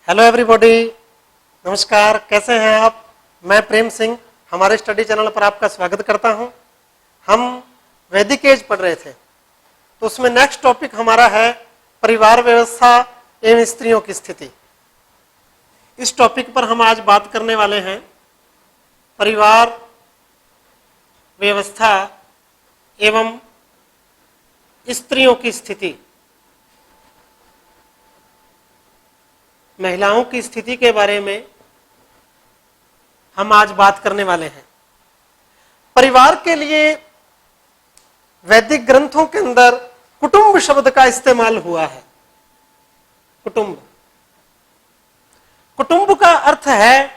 Hello everybody, नमस्कार। कैसे हैं आप? मैं प्रेम सिंह हमारे स्टडी चैनल पर आपका स्वागत करता हूं। हम वैदिक एज पढ़ रहे थे, तो उसमें नेक्स्ट टॉपिक हमारा है परिवार व्यवस्था एवं स्त्रियों की स्थिति। इस टॉपिक पर हम आज बात करने वाले हैं परिवार व्यवस्था एवं स्त्रियों की स्थिति। महिलाओं की स्थिति के बारे में हम आज बात करने वाले हैं। परिवार के लिए वैदिक ग्रंथों के अंदर कुटुंब शब्द का इस्तेमाल हुआ है। कुटुंब, कुटुंब का अर्थ है,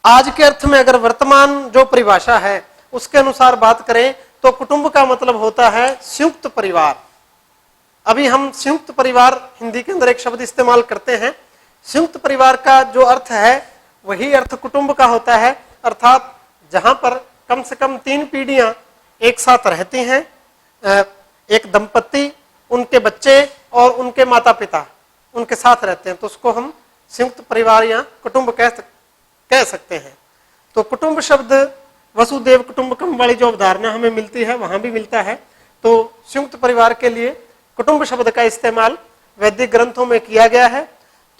आज के अर्थ में अगर वर्तमान जो परिभाषा है उसके अनुसार बात करें तो कुटुंब का मतलब होता है संयुक्त परिवार। अभी हम संयुक्त परिवार हिंदी के अंदर एक शब्द इस्तेमाल करते हैं। संयुक्त परिवार का जो अर्थ है वही अर्थ कुटुंब का होता है, अर्थात जहां पर कम से कम 3 पीढ़ियां एक साथ रहती हैं, एक दंपत्ति, उनके बच्चे और उनके माता पिता उनके साथ रहते हैं, तो उसको हम संयुक्त परिवार या कुटुंब कह सकते हैं। तो कुटुंब शब्द वसुदेव कुटुंबकम वाली जो अवधारणा हमें मिलती है वहां भी मिलता है। तो संयुक्त परिवार के लिए कुटुंब शब्द का इस्तेमाल वैदिक ग्रंथों में किया गया है।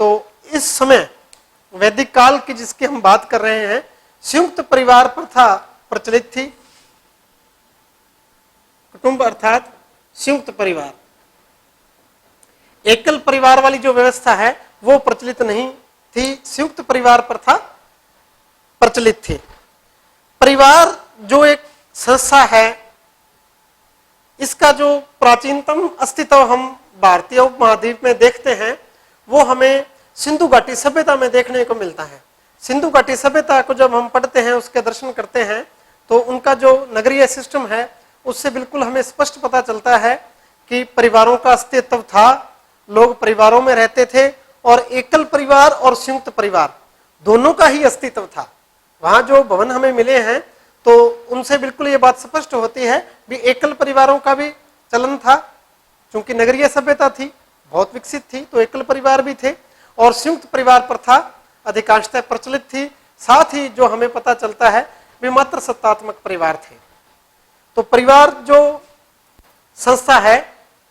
तो इस समय वैदिक काल की जिसकी हम बात कर रहे हैं, संयुक्त परिवार प्रथा प्रचलित थी। कुटुंब अर्थात संयुक्त परिवार, एकल परिवार वाली जो व्यवस्था है वो प्रचलित नहीं थी, संयुक्त परिवार प्रथा प्रचलित थी। परिवार जो एक संस्था है, इसका जो प्राचीनतम अस्तित्व हम भारतीय उपमहाद्वीप में देखते हैं वो हमें सिंधु घाटी सभ्यता में देखने को मिलता है। सिंधु घाटी सभ्यता को जब हम पढ़ते हैं, उसके दर्शन करते हैं, तो उनका जो नगरीय सिस्टम है उससे बिल्कुल हमें स्पष्ट पता चलता है कि परिवारों का अस्तित्व था, लोग परिवारों में रहते थे और एकल परिवार और संयुक्त परिवार दोनों का ही अस्तित्व था। वहां जो भवन हमें मिले हैं तो उनसे बिल्कुल ये बात स्पष्ट होती है भी एकल परिवारों का भी चलन था, क्योंकि नगरीय सभ्यता थी, बहुत विकसित थी, तो एकल परिवार भी थे और संयुक्त परिवार प्रथा अधिकांशतः प्रचलित थी। साथ ही जो हमें पता चलता है वे मात्र सत्तात्मक परिवार थे। तो परिवार जो संस्था है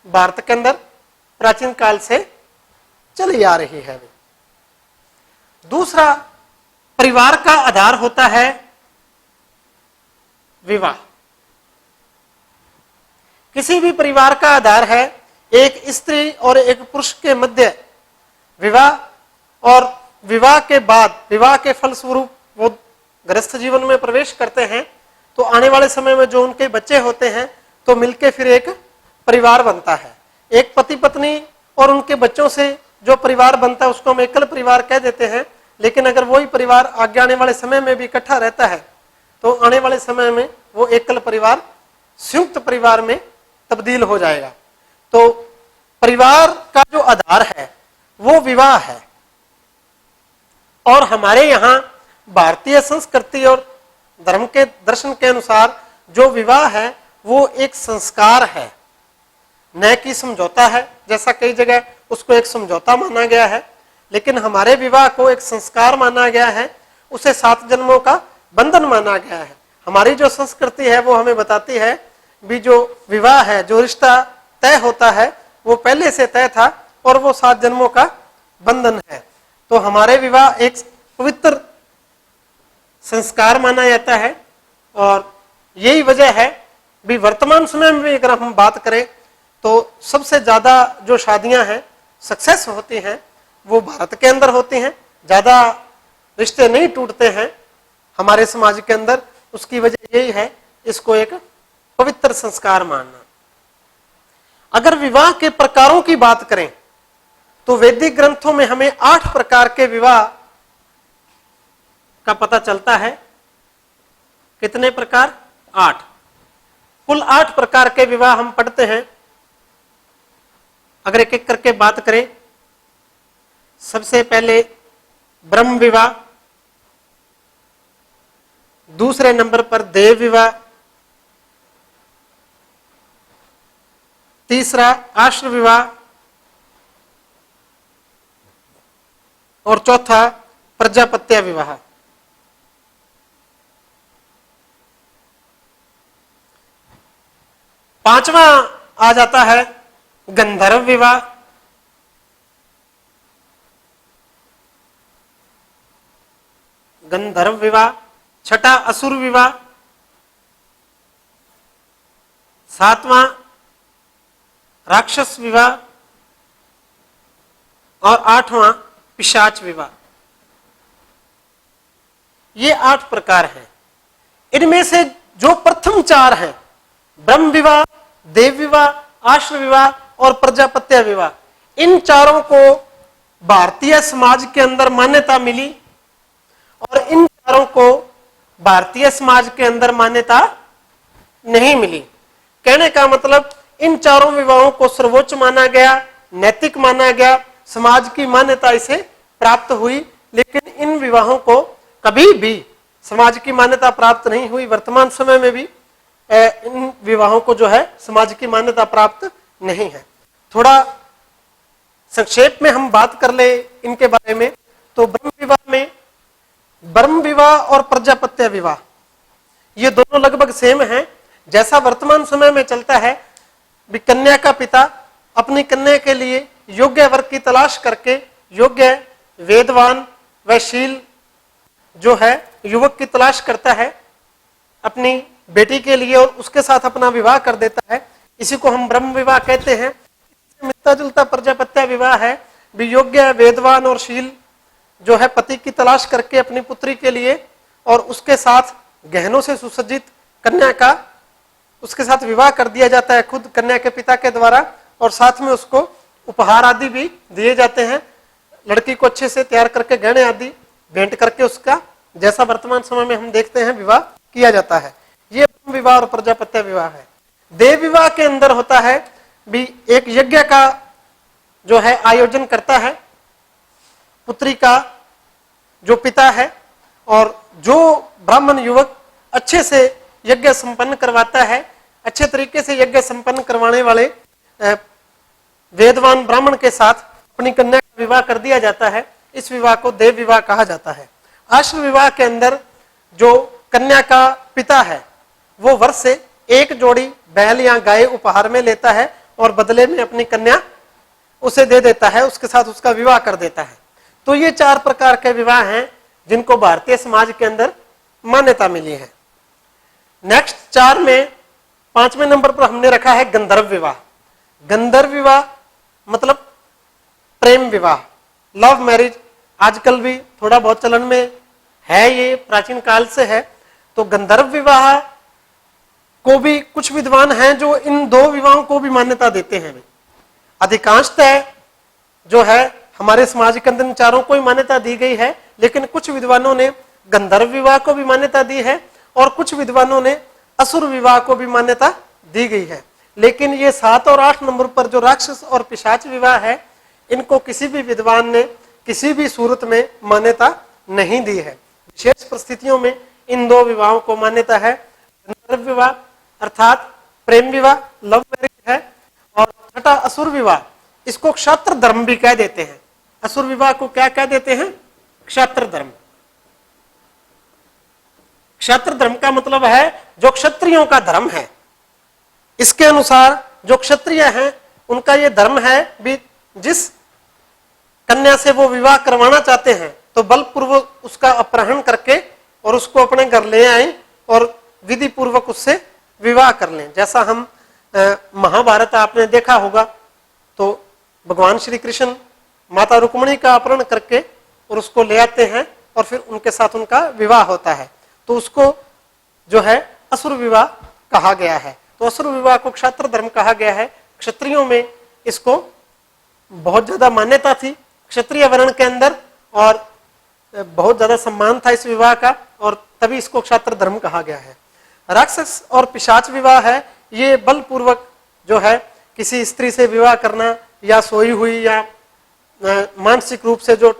भारत के अंदर प्राचीन काल से चली आ रही है। दूसरा, परिवार का आधार होता है विवाह। किसी भी परिवार का आधार है एक स्त्री और एक पुरुष के मध्य विवाह, और विवाह के बाद, विवाह के फलस्वरूप वो गृहस्थ जीवन में प्रवेश करते हैं, तो आने वाले समय में जो उनके बच्चे होते हैं तो मिलके फिर एक परिवार बनता है। एक पति पत्नी और उनके बच्चों से जो परिवार बनता है उसको हम एकल परिवार कह देते हैं, लेकिन अगर वही परिवार आगे आने वाले समय में भी इकट्ठा रहता है तो आने वाले समय में वो एकल परिवार संयुक्त परिवार में तब्दील हो जाएगा। तो परिवार का जो आधार है वो विवाह है, और हमारे यहाँ भारतीय संस्कृति और धर्म के दर्शन के अनुसार जो विवाह है वो एक संस्कार है, न कि समझौता है। जैसा कई जगह उसको एक समझौता माना गया है, लेकिन हमारे विवाह को एक संस्कार माना गया है, उसे 7 जन्मों का बंधन माना गया है। हमारी जो संस्कृति है वो हमें बताती है भी जो विवाह है, जो रिश्ता तय होता है वो पहले से तय था और वो 7 जन्मों का बंधन है। तो हमारे विवाह एक पवित्र संस्कार माना जाता है, और यही वजह है भी वर्तमान समय में भी अगर हम बात करें तो सबसे ज्यादा जो शादियां हैं सक्सेस होती हैं वो भारत के अंदर होती हैं। ज्यादा रिश्ते नहीं टूटते हैं हमारे समाज के अंदर, उसकी वजह यही है इसको एक पवित्र संस्कार मानना। अगर विवाह के प्रकारों की बात करें तो वैदिक ग्रंथों में हमें 8 प्रकार के विवाह का पता चलता है। कितने प्रकार? 8। कुल 8 प्रकार के विवाह हम पढ़ते हैं। अगर एक एक करके बात करें, सबसे पहले ब्रह्म विवाह, दूसरे नंबर पर देव विवाह, तीसरा आश्र विवाह, और चौथा प्रजापत्य विवाह। पांचवा आ जाता है गंधर्व विवाह। गंधर्व विवाह। छठा असुर विवाह। सातवां राक्षस विवाह और आठवां पिशाच विवाह। ये 8 प्रकार हैं। इनमें से जो प्रथम 4 हैं, ब्रह्म विवाह, देव विवाह, आश्र विवाह और प्रजापत्य विवाह, इन चारों को भारतीय समाज के अंदर मान्यता मिली और इन चारों को भारतीय समाज के अंदर मान्यता नहीं मिली। कहने का मतलब इन चारों विवाहों को सर्वोच्च माना गया, नैतिक माना गया, समाज की मान्यता इसे प्राप्त हुई, लेकिन इन विवाहों को कभी भी समाज की मान्यता प्राप्त नहीं हुई। वर्तमान समय में भी इन विवाहों को जो है समाज की मान्यता प्राप्त नहीं है। थोड़ा संक्षेप में हम बात कर ले इनके बारे में, तो ब्रह्म विवाह और प्रजापत्य विवाह ये दोनों लगभग सेम हैं। जैसा वर्तमान समय में चलता है, कन्या का पिता अपनी कन्या के लिए योग्य वर की तलाश करके योग्य वेदवान व शील जो है युवक की तलाश करता है अपनी बेटी के लिए और उसके साथ अपना विवाह कर देता है। इसी को हम ब्रह्म विवाह कहते हैं। मिलता जुलता प्रजापत्य विवाह है, भी योग्य वेदवान और शील जो है पति की तलाश करके अपनी पुत्री के लिए और उसके साथ गहनों से सुसज्जित कन्या का उसके साथ विवाह कर दिया जाता है खुद कन्या के पिता के द्वारा, और साथ में उसको उपहार आदि भी दिए जाते हैं। लड़की को अच्छे से तैयार करके गहने आदि भेंट करके उसका जैसा वर्तमान समय में हम देखते हैं विवाह किया जाता है। ये विवाह और प्रजापत्य विवाह है। देव विवाह के अंदर होता है भी एक यज्ञ का जो है आयोजन करता है पुत्री का जो पिता है, और जो ब्राह्मण युवक अच्छे से यज्ञ संपन्न करवाता है, अच्छे तरीके से यज्ञ संपन्न करवाने वाले वेदवान ब्राह्मण के साथ अपनी कन्या का विवाह कर दिया जाता है। इस विवाह को देव विवाह कहा जाता है। आश्र विवाह के अंदर जो कन्या का पिता है वो वर्ष से एक जोड़ी बैल या गाय उपहार में लेता है और बदले में अपनी कन्या उसे दे देता है, उसके साथ उसका विवाह कर देता है। तो ये 4 प्रकार के विवाह हैं जिनको भारतीय समाज के अंदर मान्यता मिली है। नेक्स्ट 4 में 5वें नंबर पर हमने रखा है गंधर्व विवाह। गंधर्व विवाह मतलब प्रेम विवाह, लव मैरिज। आजकल भी थोड़ा बहुत चलन में है, ये प्राचीन काल से है। तो गंधर्व विवाह को भी कुछ विद्वान हैं जो इन 2 विवाहों को भी मान्यता देते हैं। अधिकांशतः जो है हमारे समाज के अंदर इन चारों को ही मान्यता दी गई है, लेकिन कुछ विद्वानों ने गंधर्व विवाह को भी मान्यता दी है और कुछ विद्वानों ने असुर विवाह को भी मान्यता दी गई है। लेकिन ये 7 और 8 नंबर पर जो राक्षस और पिशाच विवाह है, इनको किसी भी विद्वान ने किसी भी सूरत में मान्यता नहीं दी है। विशेष परिस्थितियों में इन 2 विवाहों को मान्यता है। गंधर्व विवाह अर्थात प्रेम विवाह, लव मैरिज है, और छठा असुर विवाह, इसको क्षात्र धर्म भी कह देते हैं। असुर विवाह को क्या कह देते हैं? क्षात्र धर्म। क्षात्र धर्म का मतलब है जो क्षत्रियों का धर्म है। इसके अनुसार जो क्षत्रिय हैं उनका ये धर्म है भी जिस कन्या से वो विवाह करवाना चाहते हैं तो बलपूर्वक उसका अपहरण करके और उसको अपने घर ले आए और विधि पूर्वक उससे विवाह कर लें। जैसा हम महाभारत आपने देखा होगा, तो भगवान श्री कृष्ण माता रुक्मिणी का अपहरण करके और उसको ले आते हैं और फिर उनके साथ उनका विवाह होता है। तो उसको जो है असुर विवाह कहा गया है। तो असुर विवाह को क्षात्र धर्म कहा गया है। क्षत्रियों में इसको बहुत ज्यादा मान्यता थी क्षत्रिय वर्ण के अंदर, और बहुत ज्यादा सम्मान था इस विवाह का, और तभी इसको क्षात्र धर्म कहा गया है। राक्षस और पिशाच विवाह है, ये बलपूर्वक जो है किसी स्त्री से विवाह करना या सोई हुई या मानसिक रूप से जो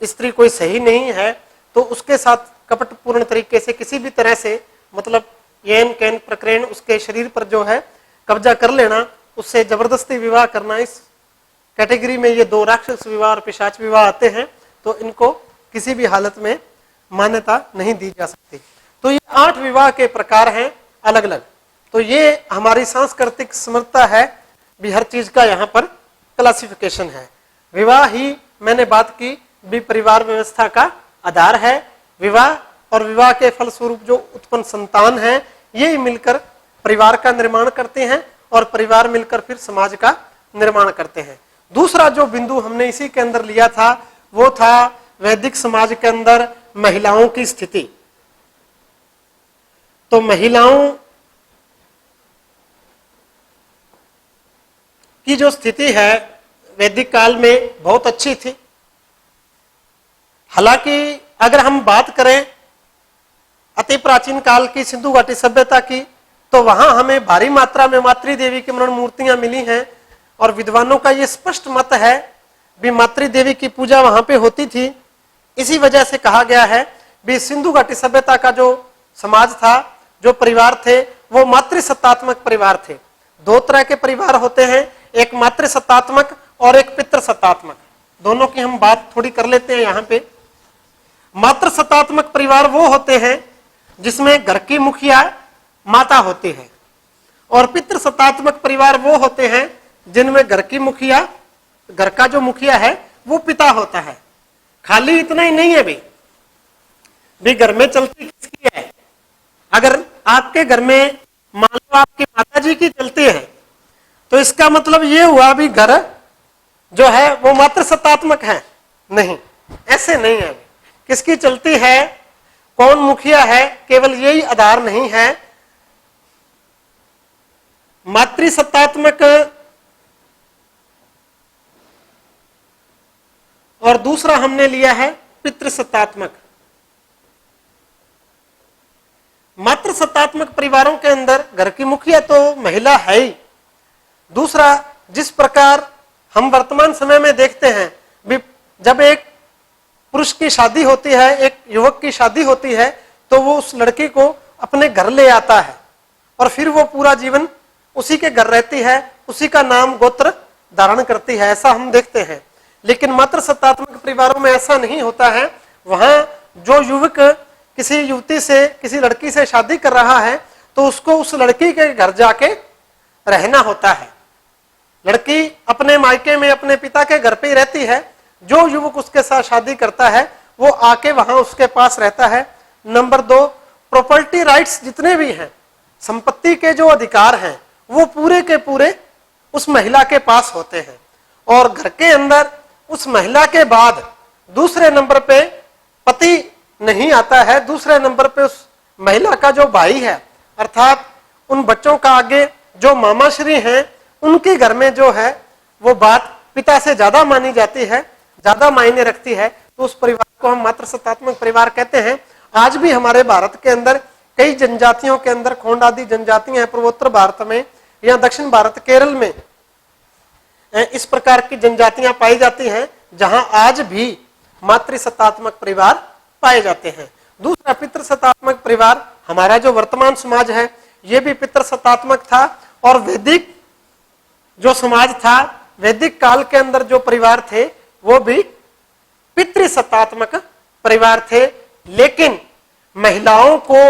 स्त्री कोई सही नहीं है तो उसके साथ कपटपूर्ण तरीके से किसी भी तरह से मतलब यौन कैन प्रकरण उसके शरीर पर जो है कब्जा कर लेना, उससे जबरदस्ती विवाह करना, इस कैटेगरी में ये 2 राक्षस विवाह और पिशाच विवाह आते हैं, तो इनको किसी भी हालत में मान्यता नहीं दी जा सकती। तो ये 8 विवाह के प्रकार हैं अलग अलग। तो ये हमारी सांस्कृतिक समृद्धता है भी, हर चीज का यहाँ पर क्लासिफिकेशन है। विवाह ही मैंने बात की भी परिवार व्यवस्था का आधार है। विवाह और विवाह के फलस्वरूप जो उत्पन्न संतान है, ये मिलकर परिवार का निर्माण करते हैं और परिवार मिलकर फिर समाज का निर्माण करते हैं। दूसरा जो बिंदु हमने इसी के अंदर लिया था वो था वैदिक समाज के अंदर महिलाओं की स्थिति। तो महिलाओं की जो स्थिति है वैदिक काल में बहुत अच्छी थी। हालांकि अगर हम बात करें अति प्राचीन काल की सिंधु घाटी सभ्यता की, तो वहां हमें भारी मात्रा में मातृ देवी की मरण मूर्तियां मिली हैं और विद्वानों का यह स्पष्ट मत है भी मातृ देवी की पूजा वहां पे होती थी। इसी वजह से कहा गया है भी सिंधु घाटी सभ्यता का जो समाज था, जो परिवार थे, वो मातृसत्तात्मक परिवार थे। 2 तरह के परिवार होते हैं, एक मातृसत्तात्मक और एक पितृसत्तात्मक। दोनों की हम बात थोड़ी कर लेते हैं यहाँ पे। मातृसत्तात्मक परिवार वो होते हैं जिसमें घर की मुखिया माता होती है, और पितृसत्तात्मक परिवार वो होते हैं जिनमें घर की मुखिया, घर का जो मुखिया है वो पिता होता है। खाली इतना ही नहीं है भी घर में चलती किसकी है। अगर आपके घर में मान लो आपकी माता जी की चलती है, तो इसका मतलब ये हुआ भी घर जो है वो मातृसत्तात्मक है? नहीं, ऐसे नहीं है। किसकी चलती है, कौन मुखिया है, केवल यही आधार नहीं है। मातृसत्तात्मक और दूसरा हमने लिया है पितृसत्तात्मक। मातृसत्तात्मक परिवारों के अंदर घर की मुखिया तो महिला है ही। दूसरा, जिस प्रकार हम वर्तमान समय में देखते हैं भी, जब एक पुरुष की शादी होती है, एक युवक की शादी होती है, तो वो उस लड़की को अपने घर ले आता है और फिर वो पूरा जीवन उसी के घर रहती है, उसी का नाम गोत्र धारण करती है, ऐसा हम देखते हैं। लेकिन मातृसत्तात्मक परिवारों में ऐसा नहीं होता है। वहां जो युवक किसी युवती से, किसी लड़की से शादी कर रहा है, तो उसको उस लड़की के घर जाके रहना होता है। लड़की अपने मायके में अपने पिता के घर पे ही रहती है। जो युवक उसके साथ शादी करता है वो आके वहां उसके पास रहता है। नंबर 2, प्रॉपर्टी राइट्स जितने भी हैं, संपत्ति के जो अधिकार हैं, वो पूरे के पूरे उस महिला के पास होते हैं। और घर के अंदर उस महिला के बाद दूसरे नंबर पे पति नहीं आता है। दूसरे नंबर पे उस महिला का जो भाई है, अर्थात उन बच्चों का आगे जो मामाश्री हैं, उनके घर में जो है वो बात पिता से ज्यादा मानी जाती है, ज्यादा मायने रखती है। तो उस परिवार को हम मातृसत्तात्मक परिवार कहते हैं। आज भी हमारे भारत के अंदर कई जनजातियों के अंदर, खोंड आदि जनजातियां हैं पूर्वोत्तर भारत में या दक्षिण भारत केरल में, इस प्रकार की जनजातियां पाई जाती हैं जहां आज भी मातृसत्तात्मक परिवार पाए जाते हैं। दूसरा, पितृसत्तात्मक परिवार। हमारा जो वर्तमान समाज है ये भी पितृसत्तात्मक था। और वैदिक जो समाज था, वैदिक काल के अंदर जो परिवार थे वो भी पितृसत्तात्मक परिवार थे। लेकिन महिलाओं को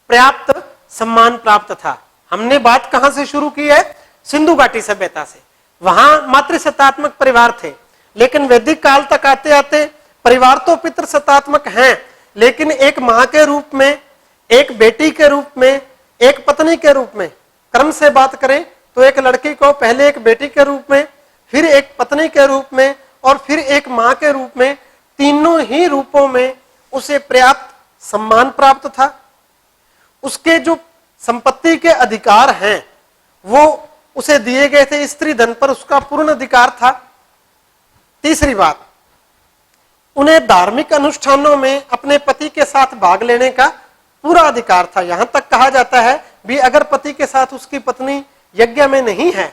पर्याप्त सम्मान प्राप्त था। हमने बात कहां से शुरू की है? सिंधु घाटी सभ्यता से। वहां मातृसत्तात्मक परिवार थे, लेकिन वैदिक काल तक आते आते परिवार तो पितृसत्तात्मक हैं, लेकिन एक मां के रूप में, एक बेटी के रूप में, एक पत्नी के रूप में, क्रम से बात करें तो एक लड़की को पहले एक बेटी के रूप में, फिर एक पत्नी के रूप में और फिर एक मां के रूप में, तीनों ही रूपों में उसे पर्याप्त सम्मान प्राप्त था। उसके जो संपत्ति के अधिकार हैं वो उसे दिए गए थे, स्त्री धन पर उसका पूर्ण अधिकार था। तीसरी बात, उन्हें धार्मिक अनुष्ठानों में अपने पति के साथ भाग लेने का पूरा अधिकार था। यहां तक कहा जाता है भी अगर पति के साथ उसकी पत्नी यज्ञ में नहीं है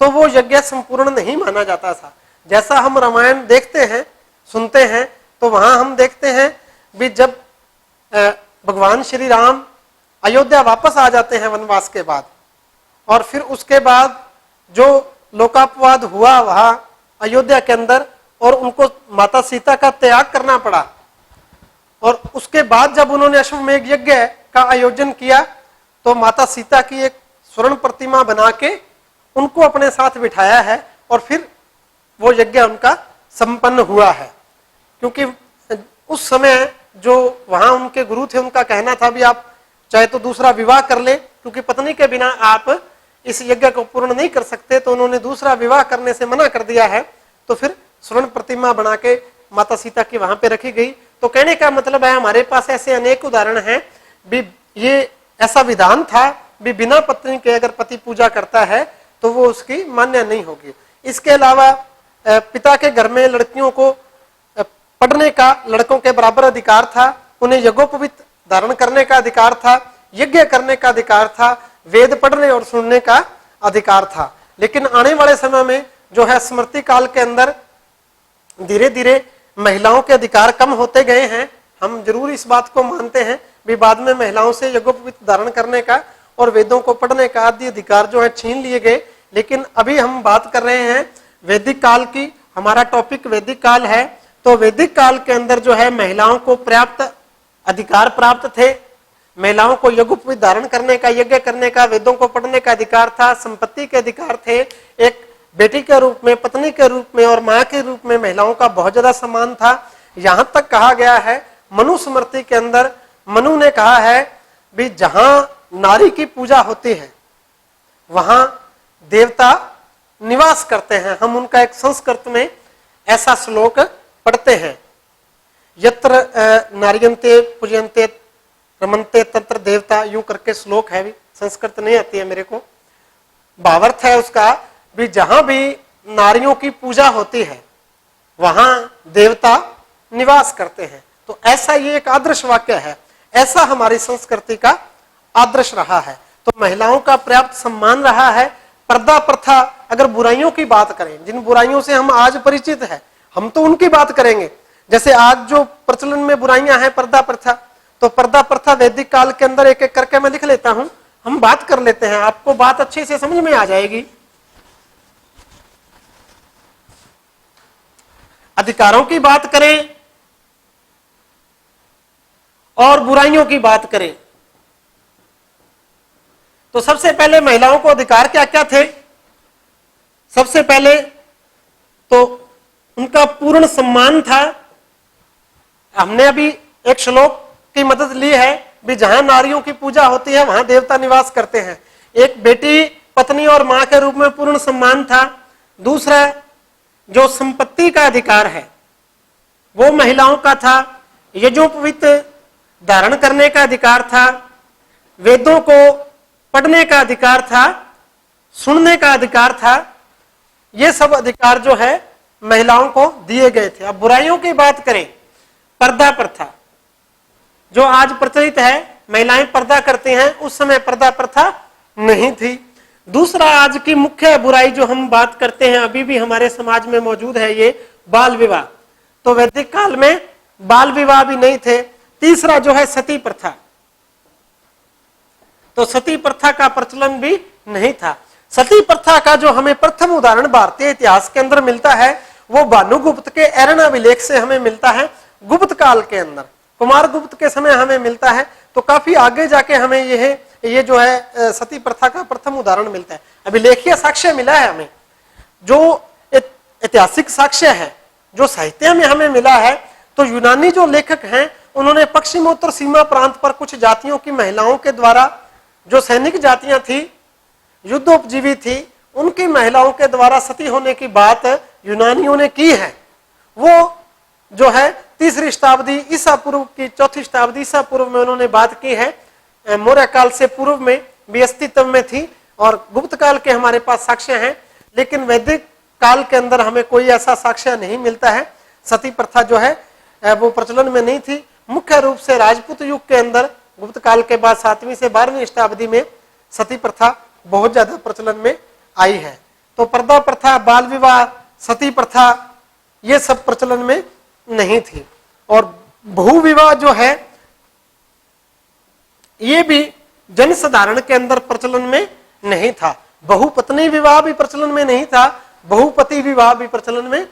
तो वो यज्ञ संपूर्ण नहीं माना जाता था। जैसा हम रामायण देखते हैं, सुनते हैं, तो वहां हम देखते हैं भी जब भगवान श्री राम अयोध्या वापस आ जाते हैं वनवास के बाद, और फिर उसके बाद जो लोकापवाद हुआ वहां अयोध्या के अंदर और उनको माता सीता का त्याग करना पड़ा, और उसके बाद जब उन्होंने अश्वमेध यज्ञ का आयोजन किया तो माता सीता की एक स्वर्ण प्रतिमा बना के उनको अपने साथ बिठाया है और फिर वो यज्ञ उनका संपन्न हुआ है। क्योंकि उस समय जो वहां उनके गुरु थे उनका कहना था भी आप चाहे तो दूसरा विवाह कर ले, क्योंकि पत्नी के बिना आप इस यज्ञ को पूर्ण नहीं कर सकते, तो उन्होंने दूसरा विवाह करने से मना कर दिया है। तो फिर स्वर्ण प्रतिमा बना के माता सीता की वहां पे रखी गई। तो कहने का मतलब है हमारे पास ऐसे अनेक उदाहरण हैं भी ये ऐसा विधान था भी बिना पत्नी के अगर पति पूजा करता है तो वो उसकी मान्य नहीं होगी। इसके अलावा पिता के घर में लड़कियों को पढ़ने का लड़कों के बराबर अधिकार था, उन्हें यज्ञोपवीत धारण करने का अधिकार था, यज्ञ करने का अधिकार था, वेद पढ़ने और सुनने का अधिकार था। लेकिन आने वाले समय में जो है स्मृति काल के अंदर धीरे धीरे महिलाओं के अधिकार कम होते गए हैं। हम जरूर इस बात को मानते हैं भी बाद में महिलाओं से यज्ञोपवीत धारण करने का और वेदों को पढ़ने का आदि अधिकार जो है छीन लिए गए। लेकिन अभी हम बात कर रहे हैं वैदिक काल की, हमारा टॉपिक वैदिक काल है। तो वैदिक काल के अंदर जो है महिलाओं को पर्याप्त अधिकार प्राप्त थे, महिलाओं को यज्ञोपवीत धारण करने का, यज्ञ करने का, वेदों को पढ़ने का अधिकार था, संपत्ति के अधिकार थे, एक बेटी के रूप में, पत्नी के रूप में और मां के रूप में महिलाओं का बहुत ज्यादा सम्मान था। यहां तक कहा गया है मनुस्मृति के अंदर, मनु ने कहा है भी जहां नारी की पूजा होती है वहां देवता निवास करते हैं। हम उनका एक संस्कृत में ऐसा श्लोक पढ़ते हैं, यत्र नार्यन्ते पूजयन्ते रमन्ते तत्र देवता, यूं करके श्लोक है, भी संस्कृत नहीं आती है मेरे को। भावार्थ है उसका भी जहां भी नारियों की पूजा होती है वहां देवता निवास करते हैं। तो ऐसा ये एक आदर्श वाक्य है, ऐसा हमारी संस्कृति का आदर्श रहा है। तो महिलाओं का पर्याप्त सम्मान रहा है। पर्दा प्रथा, अगर बुराइयों की बात करें, जिन बुराइयों से हम आज परिचित हैं, हम तो उनकी बात करेंगे। जैसे आज जो प्रचलन में बुराइयां हैं पर्दा प्रथा, तो पर्दा प्रथा वैदिक काल के अंदर एक एक करके मैं लिख लेता हूं, हम बात कर लेते हैं, आपको बात अच्छे से समझ में आ जाएगी। अधिकारों की बात करें और बुराइयों की बात करें तो सबसे पहले महिलाओं को अधिकार क्या क्या थे? सबसे पहले तो उनका पूर्ण सम्मान था। हमने अभी एक श्लोक की मदद ली है भी जहां नारियों की पूजा होती है वहां देवता निवास करते हैं। एक बेटी, पत्नी और मां के रूप में पूर्ण सम्मान था। दूसरा जो संपत्ति का अधिकार है वो महिलाओं का था। यज्ञोपवीत धारण करने का अधिकार था, वेदों को पढ़ने का अधिकार था, सुनने का अधिकार था। ये सब अधिकार जो है महिलाओं को दिए गए थे। अब बुराइयों की बात करें, पर्दा प्रथा जो आज प्रचलित है, महिलाएं पर्दा करती हैं, उस समय पर्दा प्रथा नहीं थी। दूसरा आज की मुख्य बुराई जो हम बात करते हैं, अभी भी हमारे समाज में मौजूद है, ये बाल विवाह। तो वैदिक काल में बाल विवाह भी नहीं थे। तीसरा जो है सती प्रथा, तो सती प्रथा का प्रचलन भी नहीं था। सती प्रथा का जो हमें प्रथम उदाहरण भारतीय इतिहास के अंदर मिलता है वो भानुगुप्त के ऐरणाभिलेख से हमें मिलता है। गुप्त काल के अंदर, कुमार गुप्त के समय हमें मिलता है। तो काफी आगे जाके हमें ये जो है सती प्रथा का प्रथम उदाहरण मिलता है। अभिलेखीय साक्ष्य मिला है हमें, जो ऐतिहासिक साक्ष्य है, जो साहित्य में हमें मिला है। तो यूनानी जो लेखक हैं उन्होंने पश्चिमोत्तर सीमा प्रांत पर कुछ जातियों की महिलाओं के द्वारा, जो सैनिक जातियां थी, युद्धोपजीवी थी, उनकी महिलाओं के द्वारा सती होने की बात यूनानियों ने की है। वो जो है 3री शताब्दी ईसा पूर्व की 4थी शताब्दी ईसा पूर्व में उन्होंने बात की है। मौर्य काल से पूर्व में भी अस्तित्व में थी और गुप्त काल के हमारे पास साक्ष्य हैं। लेकिन वैदिक काल के अंदर हमें कोई ऐसा साक्ष्य नहीं मिलता है। सती प्रथा जो है वो प्रचलन में नहीं थी। मुख्य रूप से राजपूत युग के अंदर गुप्त काल के बाद 7वीं से 12वीं शताब्दी में सती प्रथा बहुत ज्यादा प्रचलन में आई है। तो पर्दा प्रथा, बाल विवाह, सती प्रथा ये सब प्रचलन में नहीं थी। और बहु विवाह जो है ये भी जनसाधारण के अंदर प्रचलन में नहीं था। बहुपत्नी विवाह भी प्रचलन में नहीं था, बहुपति विवाह भी प्रचलन में